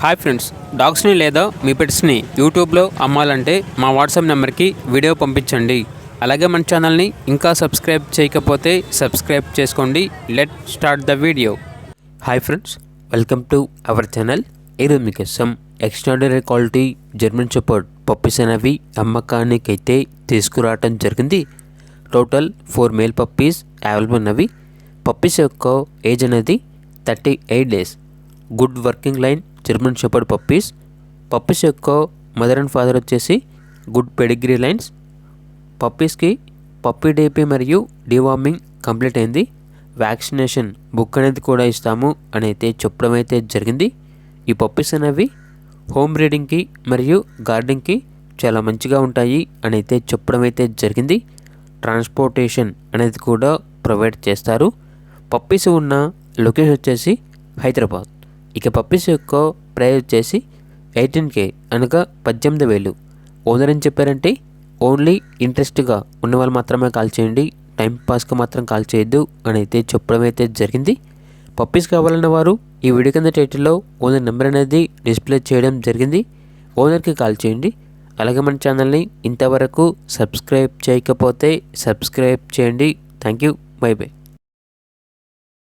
Hi friends, డాగ్స్ని లేదా మీ పెట్స్ని యూట్యూబ్లో అమ్మాలంటే మా వాట్సాప్ నెంబర్కి వీడియో పంపించండి. అలాగే మన ఛానల్ని ఇంకా సబ్స్క్రైబ్ చేయకపోతే సబ్స్క్రైబ్ చేసుకోండి. Let start the video. Hi friends, welcome to our channel. ఈరోజు మీకోసం extraordinary quality German shepherd puppies అనేవి అమ్మకానికైతే తీసుకురావటం జరిగింది. టోటల్ 4 మేల్ పప్పీస్ అవైలబుల్ ఉన్నవి. పప్పీస్ యొక్క ఏజ్ అనేది 38 days. Good working line German shepherd puppies. Puppies యొక్క మదర్ అండ్ ఫాదర్ వచ్చేసి గుడ్ పెడిగ్రీ లైన్స్. పప్పీస్కి పప్పీ డేపీ మరియు డివార్మింగ్ కంప్లీట్ అయింది. వ్యాక్సినేషన్ బుక్ అనేది కూడా ఇస్తాము అని అయితే చెప్పడం అయితే జరిగింది. ఈ పప్పీస్ అనేవి హోమ్ బ్రీడింగ్కి మరియు గార్డెనింగ్కి చాలా మంచిగా ఉంటాయి అని అయితే చెప్పడం అయితే జరిగింది. ట్రాన్స్పోర్టేషన్ అనేది కూడా ప్రొవైడ్ చేస్తారు. పప్పీస్ ఉన్న లొకేషన్ వచ్చేసి హైదరాబాద్. ఇక పప్పీస్ యొక్క ప్రైస్ వచ్చేసి 18K అనగా 18,000. ఓనర్ అని చెప్పారంటే ఓన్లీ ఇంట్రెస్ట్గా ఉన్న వాళ్ళు మాత్రమే కాల్ చేయండి, టైంపాస్కి మాత్రం కాల్ చేయొద్దు అని అయితే చెప్పడం అయితే జరిగింది. పప్పీస్ కావాలన్న వారు ఈ వీడియో కింద టైటిల్లో ఓనర్ నెంబర్ అనేది డిస్ప్లే చేయడం జరిగింది. ఓనర్కి కాల్ చేయండి. అలాగే మన ఛానల్ని ఇంతవరకు సబ్స్క్రైబ్ చేయకపోతే సబ్స్క్రైబ్ చేయండి. Thank you. By by.